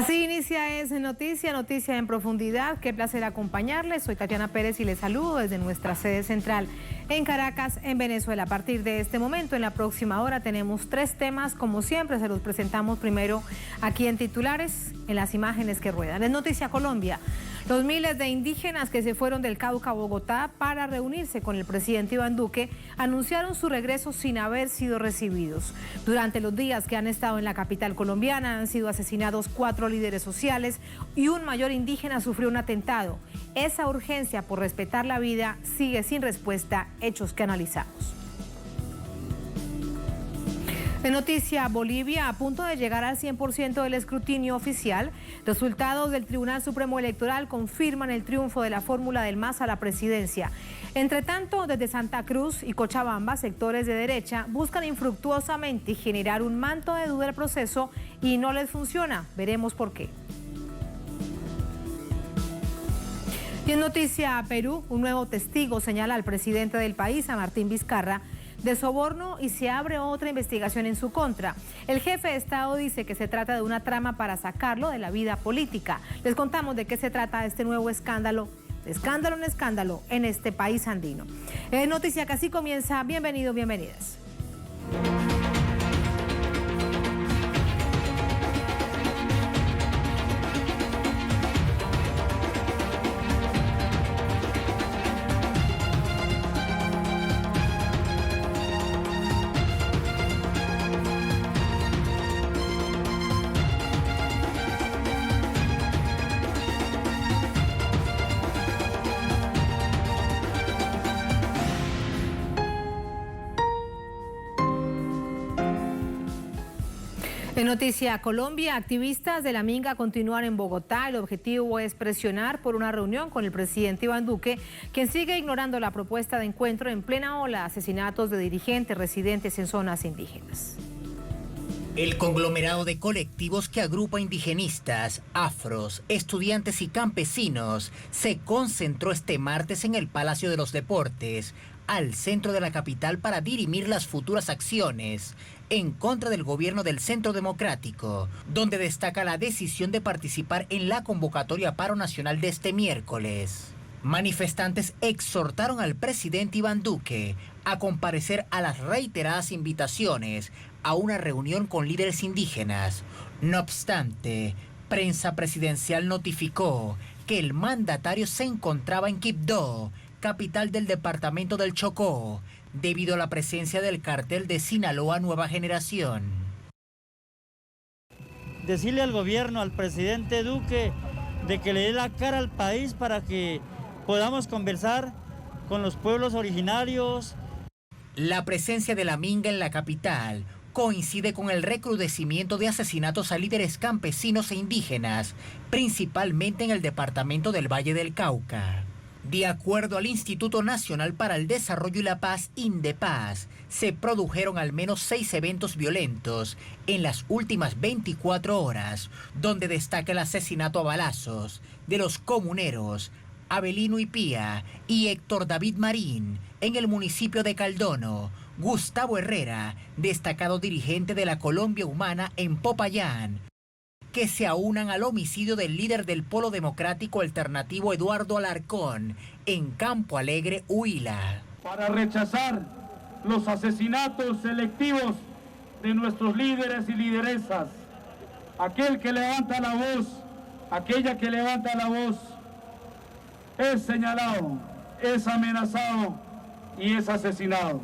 Así inicia Es Noticia en profundidad. Qué placer acompañarles. Soy Tatiana Pérez y les saludo desde nuestra sede central en Caracas, en Venezuela. A partir de este momento, en la próxima hora, tenemos 3 temas. Como siempre, se los presentamos primero aquí en titulares, en las imágenes que ruedan. Es Noticia Colombia. Los miles de indígenas que se fueron del Cauca a Bogotá para reunirse con el presidente Iván Duque anunciaron su regreso sin haber sido recibidos. Durante los días que han estado en la capital colombiana han sido asesinados 4 líderes sociales y un mayor indígena sufrió un atentado. Esa urgencia por respetar la vida sigue sin respuesta, hechos que analizamos. De Noticia Bolivia, a punto de llegar al 100% del escrutinio oficial, resultados del Tribunal Supremo Electoral confirman el triunfo de la fórmula del MAS a la presidencia. Entre tanto, desde Santa Cruz y Cochabamba, sectores de derecha buscan infructuosamente generar un manto de duda al proceso y no les funciona. Veremos por qué. Y en Noticia Perú, un nuevo testigo señala al presidente del país, a Martín Vizcarra, de soborno y se abre otra investigación en su contra. El jefe de Estado dice que se trata de una trama para sacarlo de la vida política. Les contamos de qué se trata este nuevo escándalo, de escándalo en escándalo en este país andino. Noticia que así comienza. Bienvenidos, bienvenidas. En Noticia Colombia, activistas de la Minga continúan en Bogotá. El objetivo es presionar por una reunión con el presidente Iván Duque, quien sigue ignorando la propuesta de encuentro en plena ola de asesinatos de dirigentes residentes en zonas indígenas. El conglomerado de colectivos que agrupa indigenistas, afros, estudiantes y campesinos se concentró este martes en el Palacio de los Deportes, al centro de la capital, para dirimir las futuras acciones en contra del gobierno del Centro Democrático, donde destaca la decisión de participar en la convocatoria paro nacional de este miércoles. Manifestantes exhortaron al presidente Iván Duque a comparecer a las reiteradas invitaciones a una reunión con líderes indígenas. No obstante, prensa presidencial notificó que el mandatario se encontraba en Quibdó, capital del departamento del Chocó, debido a la presencia del cartel de Sinaloa Nueva Generación. Decirle al gobierno, al presidente Duque, de que le dé la cara al país para que podamos conversar con los pueblos originarios. La presencia de la Minga en la capital coincide con el recrudecimiento de asesinatos a líderes campesinos e indígenas, principalmente en el departamento del Valle del Cauca. De acuerdo al Instituto Nacional para el Desarrollo y la Paz, INDEPAZ, se produjeron al menos 6 eventos violentos en las últimas 24 horas, donde destaca el asesinato a balazos de los comuneros Abelino Ipía y Héctor David Marín en el municipio de Caldono, Gustavo Herrera, destacado dirigente de la Colombia Humana en Popayán, que se aunan al homicidio del líder del Polo Democrático Alternativo Eduardo Alarcón en Campo Alegre, Huila. Para rechazar los asesinatos selectivos de nuestros líderes y lideresas, aquel que levanta la voz, aquella que levanta la voz, es señalado, es amenazado y es asesinado.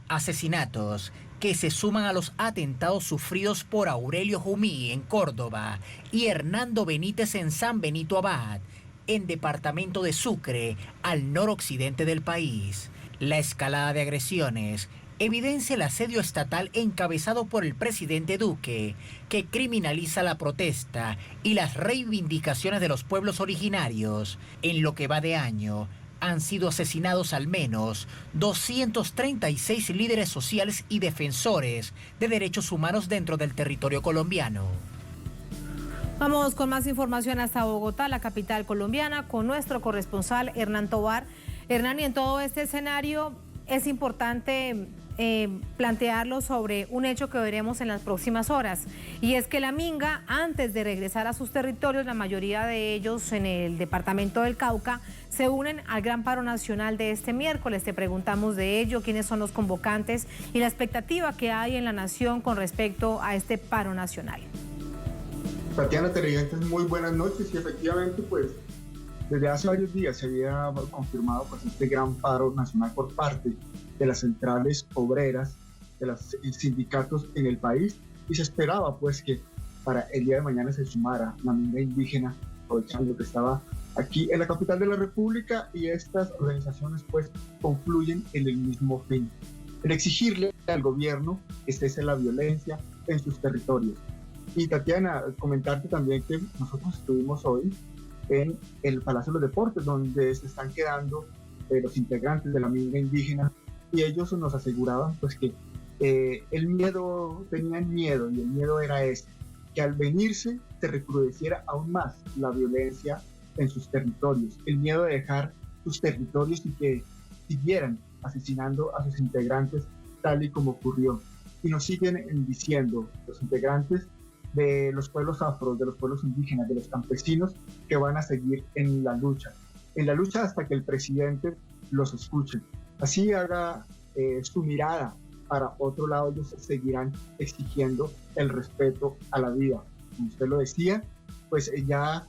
Asesinatos que se suman a los atentados sufridos por Aurelio Jumí en Córdoba y Hernando Benítez en San Benito Abad, en departamento de Sucre, al noroccidente del país. La escalada de agresiones evidencia el asedio estatal encabezado por el presidente Duque, que criminaliza la protesta y las reivindicaciones de los pueblos originarios. En lo que va de año, han sido asesinados al menos 236 líderes sociales y defensores de derechos humanos dentro del territorio colombiano. Vamos con más información hasta Bogotá, la capital colombiana, con nuestro corresponsal Hernán Tovar. Hernán, y en todo este escenario es importante plantearlo sobre un hecho que veremos en las próximas horas, y es que la Minga, antes de regresar a sus territorios, la mayoría de ellos en el departamento del Cauca, se unen al gran paro nacional de este miércoles. Te preguntamos de ello, quiénes son los convocantes y la expectativa que hay en la nación con respecto a este paro nacional. Tatiana, televidentes, muy buenas noches. Y efectivamente, pues, desde hace varios días se había confirmado pues este gran paro nacional por parte de las centrales obreras, de los sindicatos en el país, y se esperaba pues que para el día de mañana se sumara la Minga indígena, aprovechando que estaba aquí en la capital de la República, y estas organizaciones pues confluyen en el mismo fin, en exigirle al gobierno que cese la violencia en sus territorios. Y Tatiana, comentarte también que nosotros estuvimos hoy en el Palacio de los Deportes, donde se están quedando los integrantes de la Minga indígena, y ellos nos aseguraban pues que tenían miedo, y el miedo era ese, que al venirse se recrudeciera aún más la violencia en sus territorios, el miedo de dejar sus territorios y que siguieran asesinando a sus integrantes tal y como ocurrió. Y nos siguen diciendo los integrantes de los pueblos afros, de los pueblos indígenas, de los campesinos, que van a seguir en la lucha hasta que el presidente los escuche. Así haga su mirada para otro lado, ellos seguirán exigiendo el respeto a la vida. Como usted lo decía, pues ya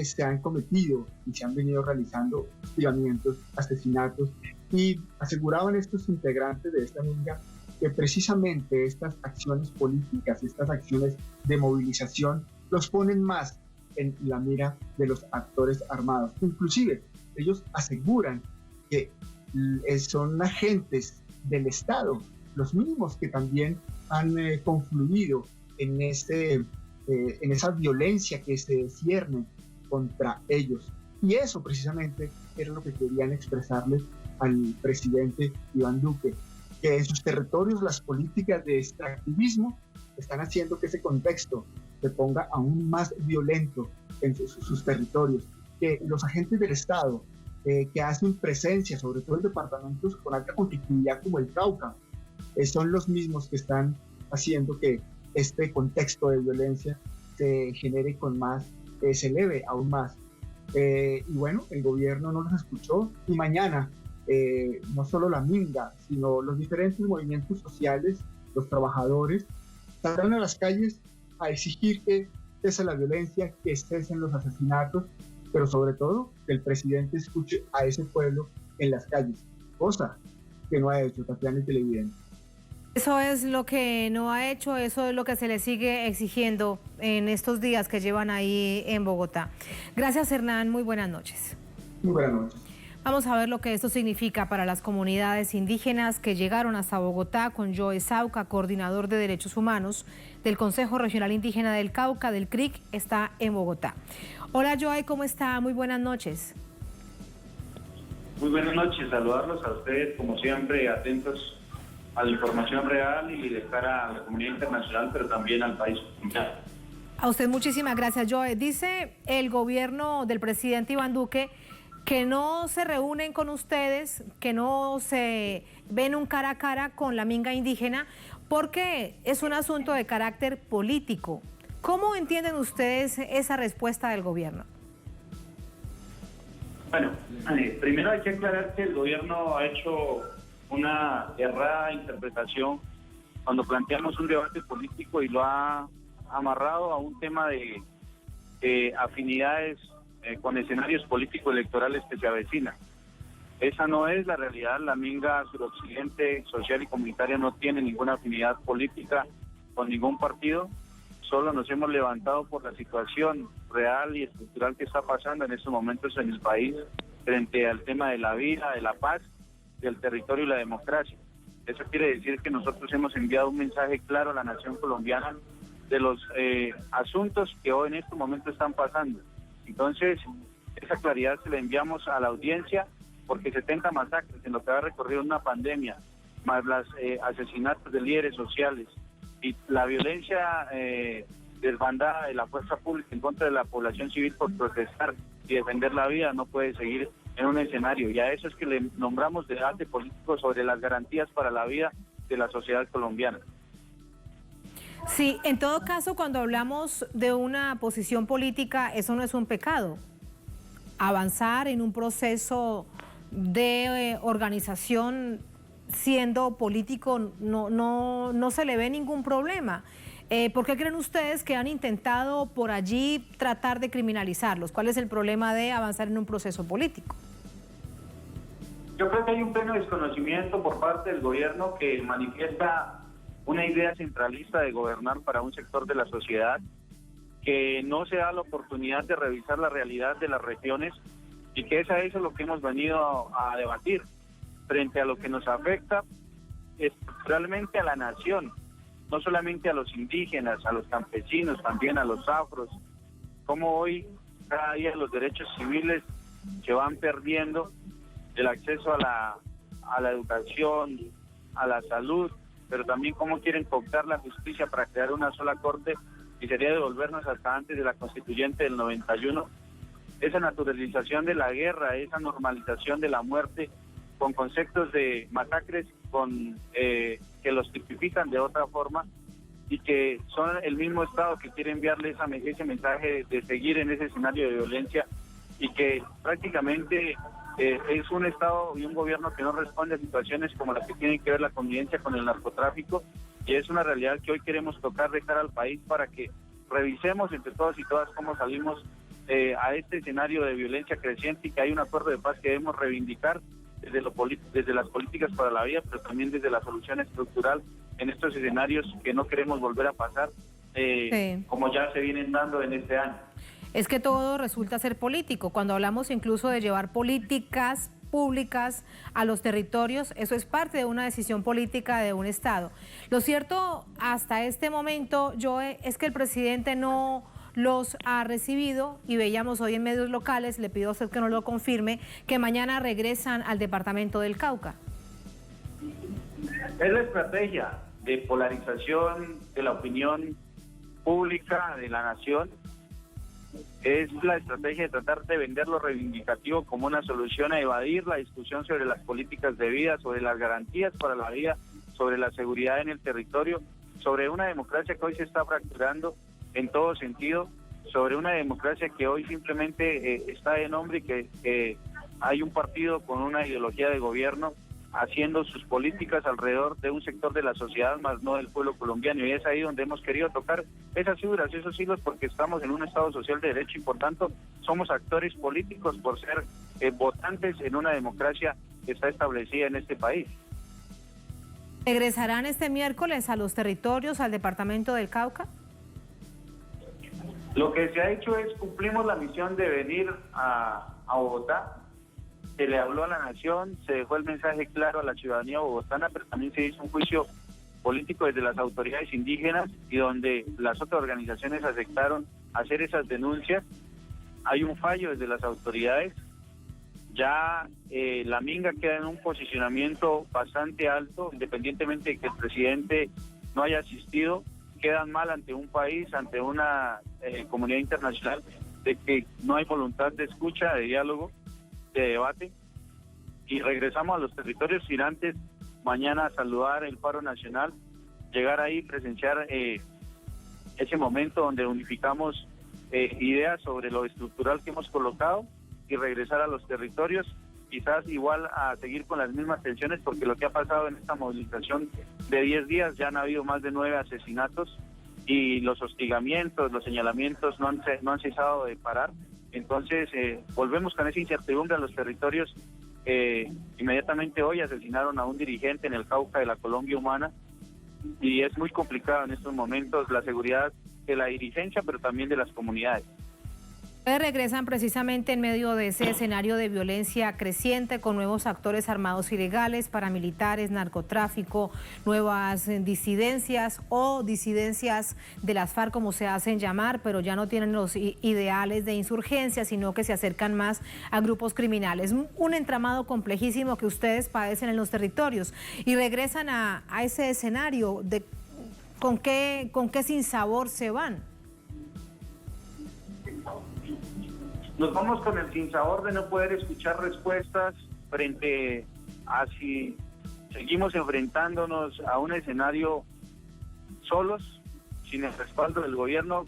se han cometido y se han venido realizando hostigamientos, asesinatos, y aseguraban estos integrantes de esta Minga que precisamente estas acciones políticas, estas acciones de movilización, los ponen más en la mira de los actores armados. Inclusive, ellos aseguran que son agentes del Estado, los mismos que también han confluido en esa violencia que se cierne contra ellos. Y eso precisamente era lo que querían expresarle al presidente Iván Duque, que en sus territorios las políticas de extractivismo están haciendo que ese contexto se ponga aún más violento en sus territorios, que los agentes del Estado que hacen presencia, sobre todo en departamentos con alta conflictividad como el Cauca, son los mismos que están haciendo que este contexto de violencia se genere con más, se eleve aún más. Y bueno, el gobierno no los escuchó, y mañana no solo la Minga, sino los diferentes movimientos sociales, los trabajadores, saldrán a las calles a exigir que cese la violencia, que cesen los asesinatos, pero sobre todo que el presidente escuche a ese pueblo en las calles, cosa que no ha hecho Tatiana y televidente. Eso es lo que no ha hecho, eso es lo que se le sigue exigiendo en estos días que llevan ahí en Bogotá. Gracias, Hernán, muy buenas noches. Muy buenas noches. Vamos a ver lo que esto significa para las comunidades indígenas que llegaron hasta Bogotá con Joe Sauca, coordinador de Derechos Humanos del Consejo Regional Indígena del Cauca, del CRIC, está en Bogotá. Hola Joe, ¿cómo está? Muy buenas noches. Muy buenas noches, saludarlos a ustedes como siempre, atentos a la información real y de cara a la comunidad internacional, pero también al país. A usted muchísimas gracias, Joe. Dice el gobierno del presidente Iván Duque que no se reúnen con ustedes, que no se ven un cara a cara con la Minga indígena, porque es un asunto de carácter político. ¿Cómo entienden ustedes esa respuesta del gobierno? Bueno, primero hay que aclarar que el gobierno ha hecho una errada interpretación cuando planteamos un debate político y lo ha amarrado a un tema de afinidades con escenarios políticos electorales que se avecinan. Esa no es la realidad. La Minga Suroccidente Social y Comunitaria no tiene ninguna afinidad política con ningún partido. Solo nos hemos levantado por la situación real y estructural que está pasando en estos momentos en el país frente al tema de la vida, de la paz, del territorio y la democracia. Eso quiere decir que nosotros hemos enviado un mensaje claro a la nación colombiana de los asuntos que hoy en este momento están pasando. Entonces, esa claridad se la enviamos a la audiencia, porque 70 masacres en lo que ha recorrido una pandemia, más los asesinatos de líderes sociales y la violencia desbandada de la fuerza pública en contra de la población civil por protestar y defender la vida, no puede seguir en un escenario. Y a eso es que le nombramos debate político sobre las garantías para la vida de la sociedad colombiana. Sí, en todo caso, cuando hablamos de una posición política, eso no es un pecado. Avanzar en un proceso de organización siendo político no se le ve ningún problema. ¿Por qué creen ustedes que han intentado por allí tratar de criminalizarlos? ¿Cuál es el problema de avanzar en un proceso político? Yo creo que hay un pleno desconocimiento por parte del gobierno que manifiesta una idea centralista de gobernar para un sector de la sociedad, que no se da la oportunidad de revisar la realidad de las regiones y que eso es lo que hemos venido a debatir frente a lo que nos afecta estructuralmente a la nación, no solamente a los indígenas, a los campesinos, también a los afros, como hoy cada día los derechos civiles se van perdiendo, el acceso a la educación, a la salud, pero también cómo quieren cooptar la justicia para crear una sola corte, y sería devolvernos hasta antes de la constituyente del 91, esa naturalización de la guerra, esa normalización de la muerte, con conceptos de masacres que los tipifican de otra forma, y que son el mismo Estado que quiere enviarle ese mensaje de seguir en ese escenario de violencia, y que prácticamente es un Estado y un gobierno que no responde a situaciones como las que tienen que ver la convivencia con el narcotráfico, y es una realidad que hoy queremos tocar de cara al país para que revisemos entre todos y todas cómo salimos a este escenario de violencia creciente, y que hay un acuerdo de paz que debemos reivindicar desde las políticas para la vida, pero también desde la solución estructural en estos escenarios que no queremos volver a pasar, sí, como ya se vienen dando en este año. Es que todo resulta ser político. Cuando hablamos incluso de llevar políticas públicas a los territorios, eso es parte de una decisión política de un Estado. Lo cierto hasta este momento, Joe, es que el presidente no los ha recibido, y veíamos hoy en medios locales, le pido a usted que no lo confirme, que mañana regresan al departamento del Cauca. Es la estrategia de polarización de la opinión pública de la nación. Es la estrategia de tratar de vender lo reivindicativo como una solución a evadir la discusión sobre las políticas de vida, sobre las garantías para la vida, sobre la seguridad en el territorio, sobre una democracia que hoy se está fracturando en todo sentido, sobre una democracia que hoy simplemente está de nombre, y que hay un partido con una ideología de gobierno haciendo sus políticas alrededor de un sector de la sociedad, más no del pueblo colombiano, y es ahí donde hemos querido tocar esas figuras, esos hilos, porque estamos en un Estado social de derecho y por tanto somos actores políticos por ser votantes en una democracia que está establecida en este país. ¿Regresarán este miércoles a los territorios, al departamento del Cauca? Lo que se ha hecho es cumplimos la misión de venir a Bogotá. Se le habló a la nación, se dejó el mensaje claro a la ciudadanía bogotana, pero también se hizo un juicio político desde las autoridades indígenas, y donde las otras organizaciones aceptaron hacer esas denuncias. Hay un fallo desde las autoridades, ya la Minga queda en un posicionamiento bastante alto, independientemente de que el presidente no haya asistido, quedan mal ante un país, ante una comunidad internacional, de que no hay voluntad de escucha, de diálogo, de debate, y regresamos a los territorios sin antes mañana saludar el paro nacional, llegar ahí, presenciar ese momento donde unificamos ideas sobre lo estructural que hemos colocado, y regresar a los territorios, quizás igual a seguir con las mismas tensiones, porque lo que ha pasado en esta movilización de 10 días, ya han habido más de 9 asesinatos, y los hostigamientos, los señalamientos no han cesado de parar. Entonces volvemos con esa incertidumbre a los territorios. Inmediatamente hoy asesinaron a un dirigente en el Cauca de la Colombia Humana, y es muy complicado en estos momentos la seguridad de la dirigencia, pero también de las comunidades. Ustedes regresan precisamente en medio de ese escenario de violencia creciente, con nuevos actores armados ilegales, paramilitares, narcotráfico, nuevas disidencias o disidencias de las FARC, como se hacen llamar, pero ya no tienen los ideales de insurgencia, sino que se acercan más a grupos criminales. Un entramado complejísimo que ustedes padecen en los territorios, y regresan a ese escenario. ¿Con qué sinsabor se van? Nos vamos con el sinsabor de no poder escuchar respuestas frente a si seguimos enfrentándonos a un escenario solos, sin el respaldo del gobierno,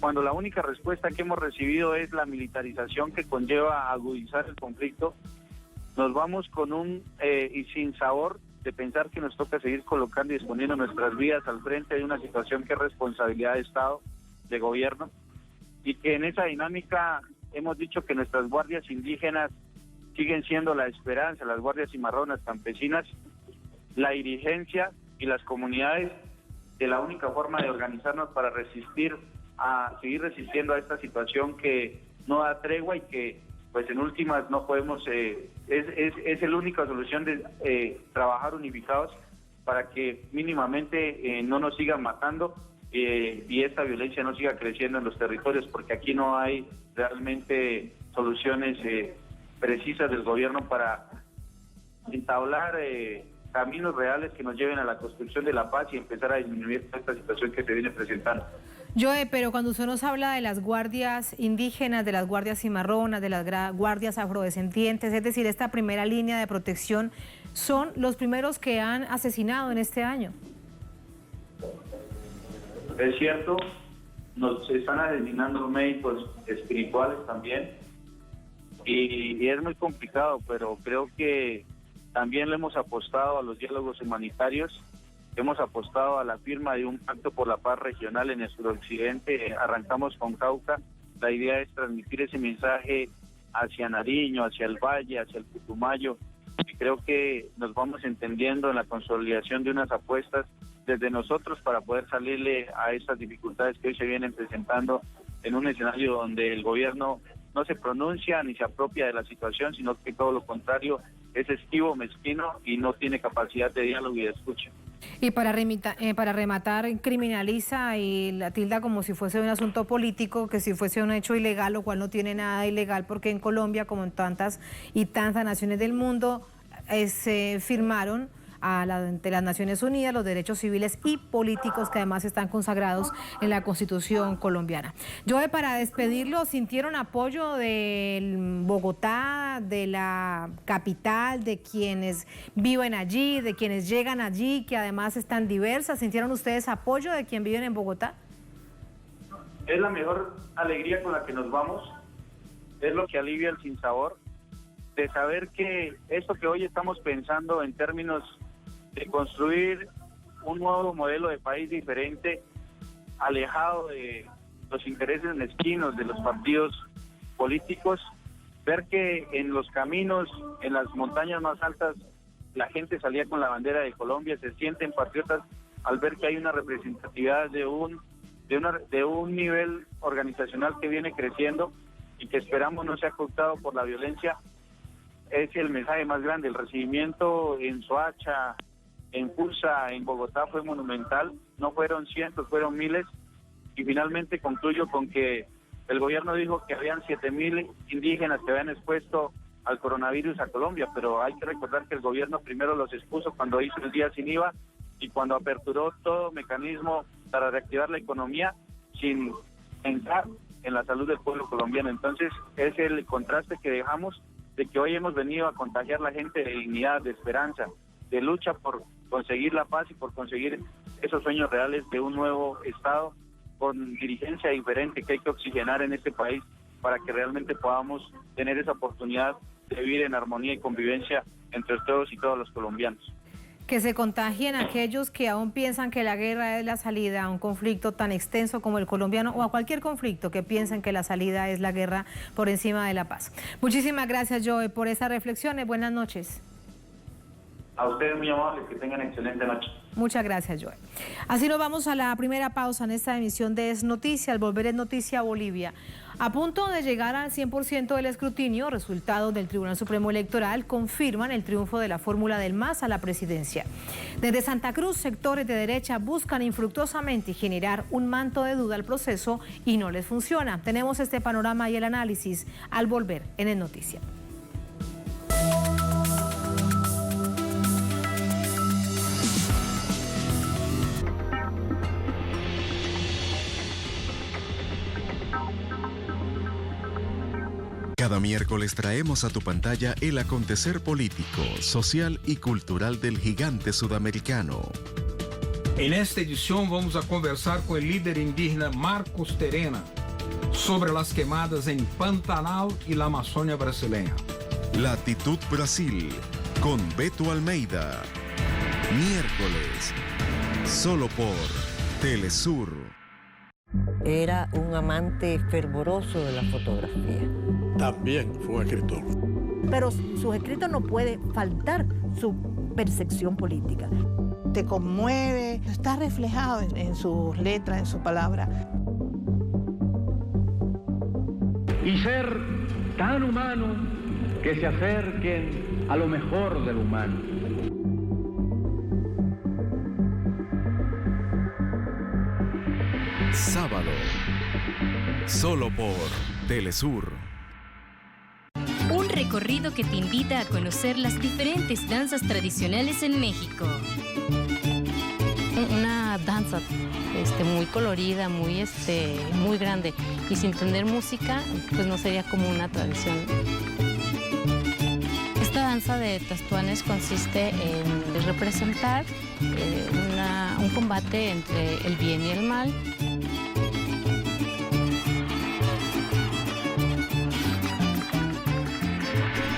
cuando la única respuesta que hemos recibido es la militarización que conlleva agudizar el conflicto. Nos vamos con un y sin sabor de pensar que nos toca seguir colocando y exponiendo nuestras vidas al frente de una situación que es responsabilidad de Estado, de gobierno, y que en esa dinámica hemos dicho que nuestras guardias indígenas siguen siendo la esperanza, las guardias cimarronas campesinas, la dirigencia y las comunidades, de la única forma de organizarnos para seguir resistiendo a esta situación que no da tregua y que pues en últimas no podemos, es la única solución de trabajar unificados para que mínimamente no nos sigan matando y esta violencia no siga creciendo en los territorios, porque aquí no hay realmente soluciones precisas del gobierno para entablar caminos reales que nos lleven a la construcción de la paz y empezar a disminuir esta situación que se viene presentando. Joe, pero cuando usted nos habla de las guardias indígenas, de las guardias cimarronas, de las guardias afrodescendientes, es decir, esta primera línea de protección, ¿son los primeros que han asesinado en este año? Es cierto, nos están asesinando médicos espirituales también y es muy complicado, pero creo que también le hemos apostado a los diálogos humanitarios, hemos apostado a la firma de un pacto por la paz regional en el suroccidente, arrancamos con Cauca, la idea es transmitir ese mensaje hacia Nariño, hacia el Valle, hacia el Putumayo, y creo que nos vamos entendiendo en la consolidación de unas apuestas desde nosotros para poder salirle a estas dificultades que hoy se vienen presentando en un escenario donde el gobierno no se pronuncia ni se apropia de la situación, sino que todo lo contrario, es esquivo, mezquino y no tiene capacidad de diálogo y de escucha. Y para rematar, criminaliza y la tilda como si fuese un asunto político, que si fuese un hecho ilegal, lo cual no tiene nada de ilegal, porque en Colombia, como en tantas y tantas naciones del mundo, se firmaron ante las Naciones Unidas los derechos civiles y políticos que además están consagrados en la Constitución colombiana. Joe, para despedirlo, ¿sintieron apoyo de Bogotá, de la capital, de quienes viven allí, de quienes llegan allí, que además están diversas? ¿Sintieron ustedes apoyo de quien viven en Bogotá? Es la mejor alegría con la que nos vamos, es lo que alivia el sinsabor de saber que esto que hoy estamos pensando en términos de construir un nuevo modelo de país diferente, alejado de los intereses mezquinos de los partidos políticos, ver que en los caminos, en las montañas más altas, la gente salía con la bandera de Colombia, se sienten patriotas al ver que hay una representatividad de un nivel organizacional que viene creciendo y que esperamos no sea cooptado por la violencia. Es el mensaje más grande. El recibimiento en Soacha, en Pulsa, en Bogotá fue monumental, no fueron cientos, fueron miles, y finalmente concluyo con que el gobierno dijo que habían 7,000 indígenas que habían expuesto al coronavirus a Colombia, pero hay que recordar que el gobierno primero los expuso cuando hizo el día sin IVA y cuando aperturó todo mecanismo para reactivar la economía sin pensar en la salud del pueblo colombiano. Entonces es el contraste que dejamos de que hoy hemos venido a contagiar a la gente de dignidad, de esperanza, de lucha por conseguir la paz y por conseguir esos sueños reales de un nuevo Estado con dirigencia diferente que hay que oxigenar en este país para que realmente podamos tener esa oportunidad de vivir en armonía y convivencia entre todos y todos los colombianos. Que se contagien aquellos que aún piensan que la guerra es la salida a un conflicto tan extenso como el colombiano o a cualquier conflicto que piensen que la salida es la guerra por encima de la paz. Muchísimas gracias, Joe, por esas reflexiones. Buenas noches. A ustedes muy amables, que tengan excelente noche. Muchas gracias, Joe. Así nos vamos a la primera pausa en esta emisión de Es Noticia. Al volver Es Noticia Bolivia. A punto de llegar al 100% del escrutinio, resultados del Tribunal Supremo Electoral confirman el triunfo de la fórmula del MAS a la presidencia. Desde Santa Cruz, sectores de derecha buscan infructuosamente generar un manto de duda al proceso y no les funciona. Tenemos este panorama y el análisis al volver en Es Noticia. Cada miércoles traemos a tu pantalla el acontecer político, social y cultural del gigante sudamericano. En esta edición vamos a conversar con el líder indígena Marcos Terena sobre las quemadas en Pantanal y la Amazonia brasileña. Latitud Brasil, con Beto Almeida. Miércoles, solo por Telesur. Era un amante fervoroso de la fotografía. También fue un escritor. Pero sus escritos no puede faltar su percepción política. Te conmueve, está reflejado en sus letras, en su palabra. Y ser tan humano que se acerquen a lo mejor del humano. Sábado, solo por Telesur. Un recorrido que te invita a conocer las diferentes danzas tradicionales en México. Una danza muy colorida, muy grande, y sin tener música, pues no sería como una tradición. Esta danza de Testuanes consiste en representar un combate entre el bien y el mal.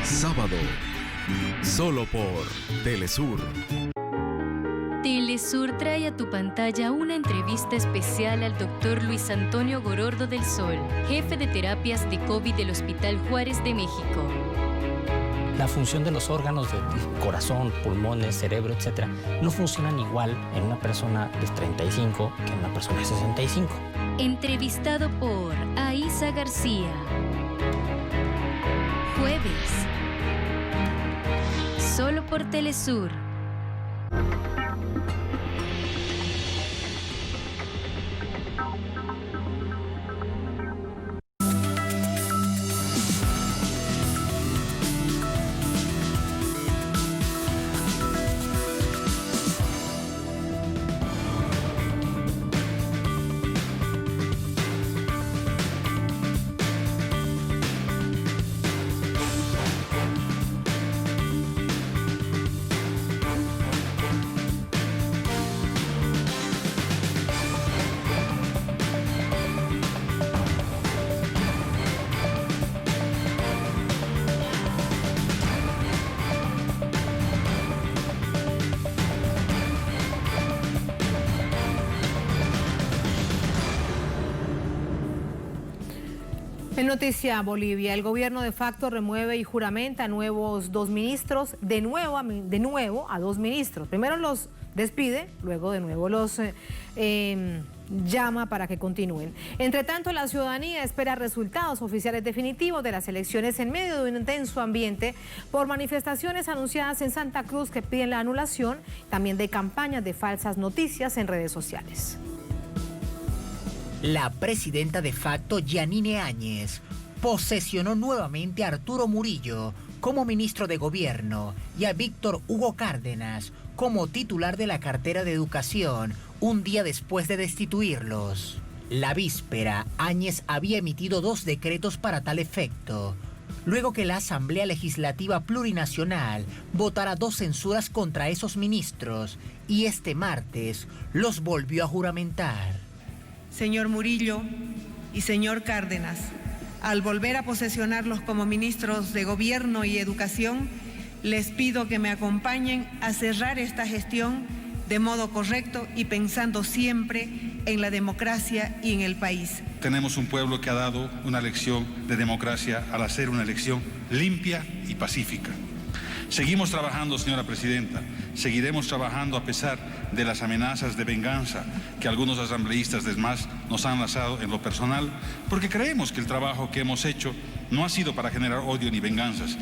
Sábado, solo por Telesur. Telesur trae a tu pantalla una entrevista especial al Dr. Luis Antonio Gorordo del Sol, jefe de terapias de COVID del Hospital Juárez de México. La función de los órganos de corazón, pulmones, cerebro, etc., no funcionan igual en una persona de 35 que en una persona de 65. Entrevistado por Aísa García. Jueves. Solo por Telesur. En Noticia Bolivia, el gobierno de facto remueve y juramenta nuevos 2 ministros, de nuevo a 2 ministros. Primero los despide, luego de nuevo los llama para que continúen. Entre tanto, la ciudadanía espera resultados oficiales definitivos de las elecciones en medio de un intenso ambiente por manifestaciones anunciadas en Santa Cruz que piden la anulación, también de campañas de falsas noticias en redes sociales. La presidenta de facto, Yanine Áñez, posesionó nuevamente a Arturo Murillo como ministro de Gobierno y a Víctor Hugo Cárdenas como titular de la cartera de Educación un día después de destituirlos. La víspera, Áñez había emitido 2 decretos para tal efecto, luego que la Asamblea Legislativa Plurinacional votara 2 censuras contra esos ministros y este martes los volvió a juramentar. Señor Murillo y señor Cárdenas, al volver a posesionarlos como ministros de Gobierno y Educación, les pido que me acompañen a cerrar esta gestión de modo correcto y pensando siempre en la democracia y en el país. Tenemos un pueblo que ha dado una lección de democracia al hacer una elección limpia y pacífica. Seguimos trabajando, señora presidenta, seguiremos trabajando a pesar de las amenazas de venganza que algunos asambleístas del MAS nos han lanzado en lo personal, porque creemos que el trabajo que hemos hecho no ha sido para generar odio ni venganzas.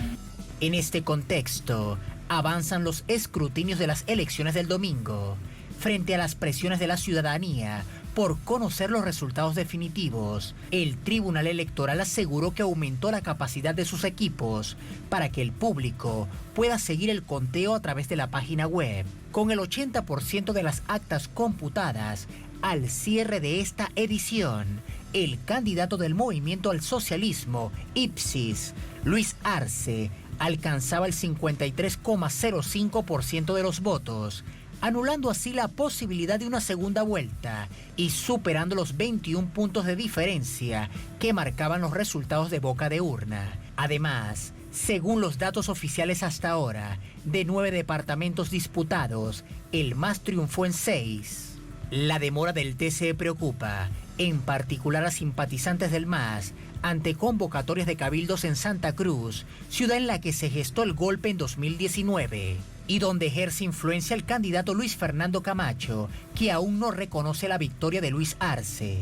En este contexto, avanzan los escrutinios de las elecciones del domingo. Frente a las presiones de la ciudadanía por conocer los resultados definitivos, el Tribunal Electoral aseguró que aumentó la capacidad de sus equipos para que el público pueda seguir el conteo a través de la página web. Con el 80% de las actas computadas al cierre de esta edición, el candidato del Movimiento al Socialismo, Ipsis, Luis Arce, alcanzaba el 53,05% de los votos, anulando así la posibilidad de una segunda vuelta y superando los 21 puntos de diferencia que marcaban los resultados de boca de urna. Además, según los datos oficiales hasta ahora, de 9 departamentos disputados, el MAS triunfó en 6. La demora del TCE preocupa, en particular a simpatizantes del MAS, ante convocatorias de cabildos en Santa Cruz, ciudad en la que se gestó el golpe en 2019, y donde ejerce influencia el candidato Luis Fernando Camacho, que aún no reconoce la victoria de Luis Arce.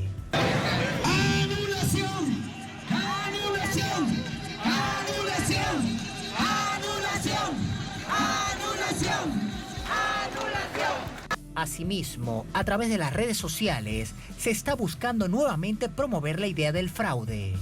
¡Anulación! ¡Anulación! ¡Anulación! ¡Anulación! ¡Anulación! ¡Anulación! Asimismo, a través de las redes sociales, se está buscando nuevamente promover la idea del fraude.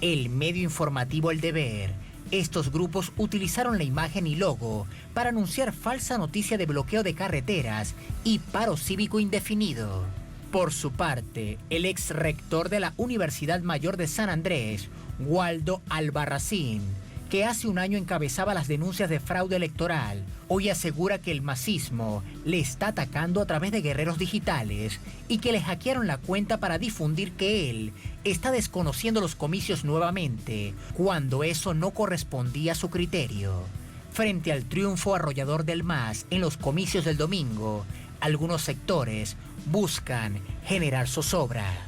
El medio informativo El Deber. Estos grupos utilizaron la imagen y logo para anunciar falsa noticia de bloqueo de carreteras y paro cívico indefinido. Por su parte, el ex rector de la Universidad Mayor de San Andrés, Waldo Albarracín, que hace un año encabezaba las denuncias de fraude electoral, hoy asegura que el masismo le está atacando a través de guerreros digitales y que le hackearon la cuenta para difundir que él está desconociendo los comicios nuevamente, cuando eso no correspondía a su criterio. Frente al triunfo arrollador del MAS en los comicios del domingo, algunos sectores buscan generar zozobra.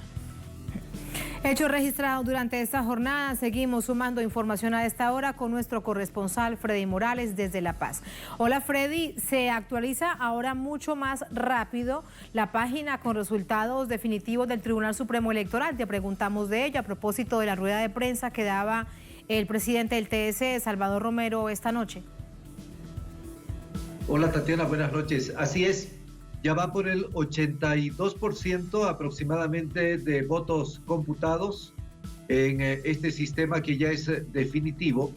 Hechos registrados durante esta jornada. Seguimos sumando información a esta hora con nuestro corresponsal Freddy Morales desde La Paz. Hola Freddy, se actualiza ahora mucho más rápido la página con resultados definitivos del Tribunal Supremo Electoral. Te preguntamos de ello a propósito de la rueda de prensa que daba el presidente del TSE, Salvador Romero, esta noche. Hola Tatiana, buenas noches. Así es. Ya va por el 82% aproximadamente de votos computados en este sistema que ya es definitivo,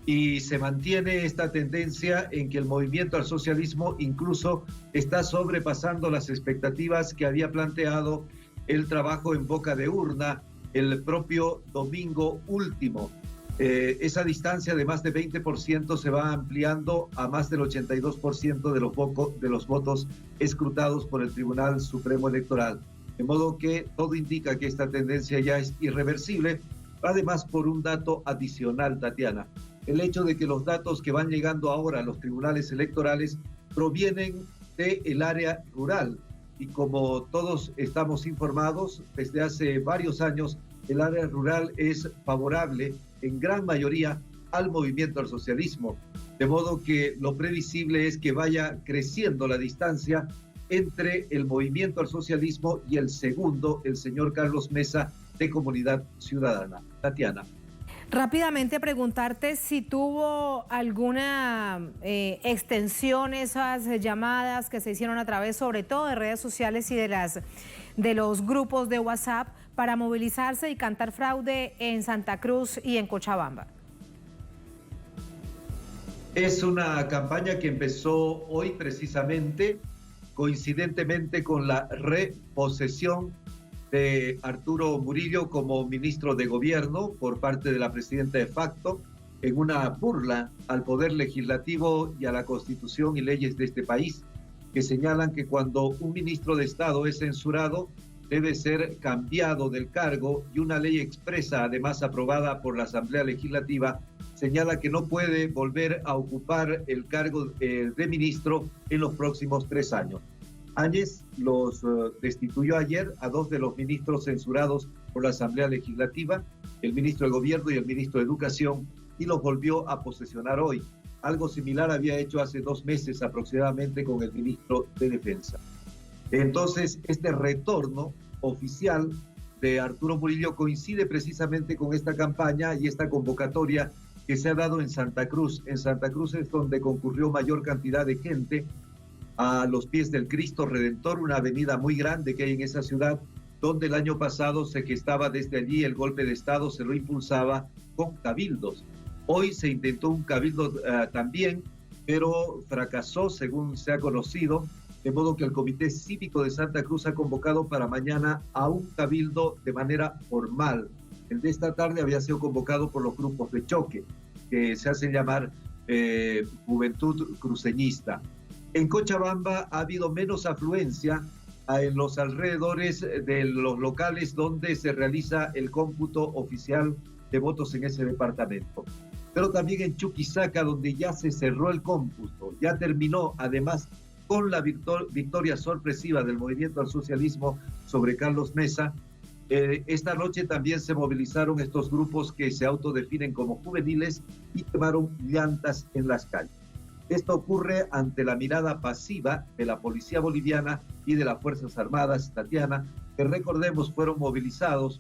y se mantiene esta tendencia en que el movimiento al socialismo incluso está sobrepasando las expectativas que había planteado el trabajo en boca de urna el propio domingo último. Esa distancia de más de 20% se va ampliando a más del 82% de los votos escrutados por el Tribunal Supremo Electoral. De modo que todo indica que esta tendencia ya es irreversible, además por un dato adicional, Tatiana. El hecho de que los datos que van llegando ahora a los tribunales electorales provienen del área rural. Y como todos estamos informados, desde hace varios años el área rural es favorable en gran mayoría al movimiento al socialismo, de modo que lo previsible es que vaya creciendo la distancia entre el movimiento al socialismo y el segundo, el señor Carlos Mesa, de Comunidad Ciudadana. Tatiana. Rápidamente preguntarte si tuvo alguna extensión esas llamadas que se hicieron a través sobre todo de redes sociales y de los grupos de WhatsApp para movilizarse y cantar fraude en Santa Cruz y en Cochabamba. Es una campaña que empezó hoy precisamente, coincidentemente con la reposesión de Arturo Murillo como ministro de Gobierno por parte de la presidenta de facto, en una burla al poder legislativo y a la Constitución y leyes de este país, que señalan que cuando un ministro de Estado es censurado, debe ser cambiado del cargo, y una ley expresa, además aprobada por la Asamblea Legislativa, señala que no puede volver a ocupar el cargo de ministro en los próximos 3 años. Áñez los destituyó ayer a 2 de los ministros censurados por la Asamblea Legislativa, el ministro de Gobierno y el ministro de Educación, y los volvió a posesionar hoy. Algo similar había hecho hace 2 meses aproximadamente con el ministro de Defensa. Entonces, este retorno oficial de Arturo Murillo coincide precisamente con esta campaña y esta convocatoria que se ha dado en Santa Cruz. En Santa Cruz es donde concurrió mayor cantidad de gente, a los pies del Cristo Redentor, una avenida muy grande que hay en esa ciudad, donde el año pasado se gestaba desde allí el golpe de Estado, se lo impulsaba con cabildos. Hoy se intentó un cabildo también, pero fracasó, según se ha conocido, de modo que el Comité Cívico de Santa Cruz ha convocado para mañana a un cabildo de manera formal. El de esta tarde había sido convocado por los grupos de choque, que se hacen llamar Juventud Cruceñista. En Cochabamba ha habido menos afluencia en los alrededores de los locales donde se realiza el cómputo oficial de votos en ese departamento. Pero también en Chuquisaca, donde ya se cerró el cómputo, ya terminó, además, con la victoria sorpresiva del Movimiento al Socialismo sobre Carlos Mesa. Esta noche también se movilizaron estos grupos que se autodefinen como juveniles y quemaron llantas en las calles. Esto ocurre ante la mirada pasiva de la policía boliviana y de las Fuerzas Armadas, Tatiana, que recordemos fueron movilizados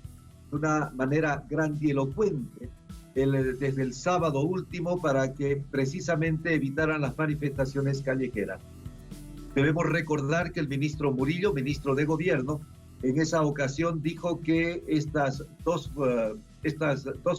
de una manera grandilocuente desde el sábado último para que precisamente evitaran las manifestaciones callejeras. Debemos recordar que el ministro Murillo, ministro de Gobierno, en esa ocasión dijo que estas dos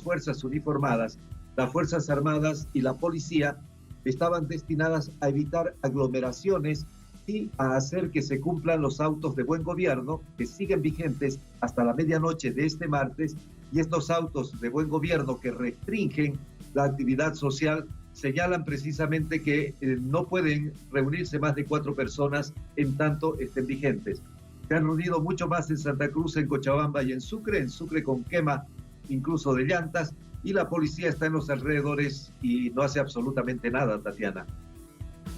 fuerzas uniformadas, las Fuerzas Armadas y la policía, estaban destinadas a evitar aglomeraciones y a hacer que se cumplan los autos de buen gobierno que siguen vigentes hasta la medianoche de este martes, y estos autos de buen gobierno que restringen la actividad social señalan precisamente que no pueden reunirse más de 4 personas en tanto estén vigentes. Se han reunido mucho más en Santa Cruz, en Cochabamba y en Sucre con quema incluso de llantas, y la policía está en los alrededores y no hace absolutamente nada, Tatiana.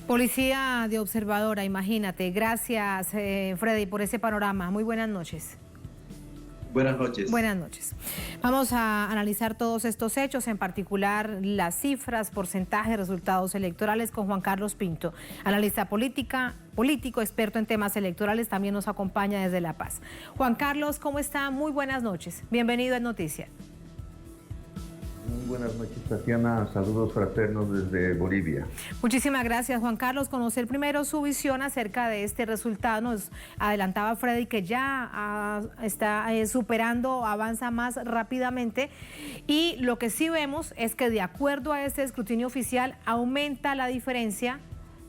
Policía de observadora, imagínate. Gracias, Freddy, por ese panorama. Muy buenas noches. Buenas noches. Buenas noches. Vamos a analizar todos estos hechos, en particular las cifras, porcentajes, resultados electorales con Juan Carlos Pinto, analista político, experto en temas electorales, también nos acompaña desde La Paz. Juan Carlos, ¿cómo está? Muy buenas noches. Bienvenido a Noticia. Muy buenas noches, Tatiana. Saludos fraternos desde Bolivia. Muchísimas gracias, Juan Carlos. Conocer primero su visión acerca de este resultado. Nos adelantaba Freddy que ya está superando, avanza más rápidamente. Y lo que sí vemos es que de acuerdo a este escrutinio oficial aumenta la diferencia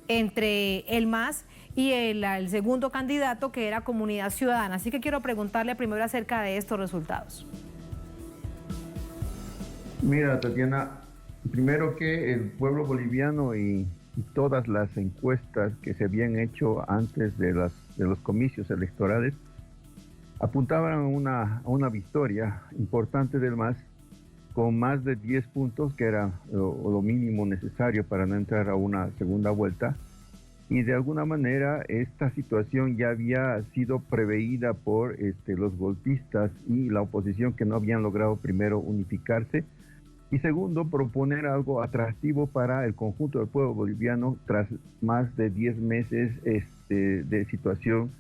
entre el MAS y el segundo candidato, que era Comunidad Ciudadana. Así que quiero preguntarle primero acerca de estos resultados. Mira, Tatiana, primero que el pueblo boliviano y todas las encuestas que se habían hecho antes de los comicios electorales apuntaban a una victoria importante del MAS con más de 10 puntos, que era lo mínimo necesario para no entrar a una segunda vuelta. Y de alguna manera esta situación ya había sido preveída por los golpistas y la oposición, que no habían logrado primero unificarse. Y segundo, proponer algo atractivo para el conjunto del pueblo boliviano tras más de 10 meses de situación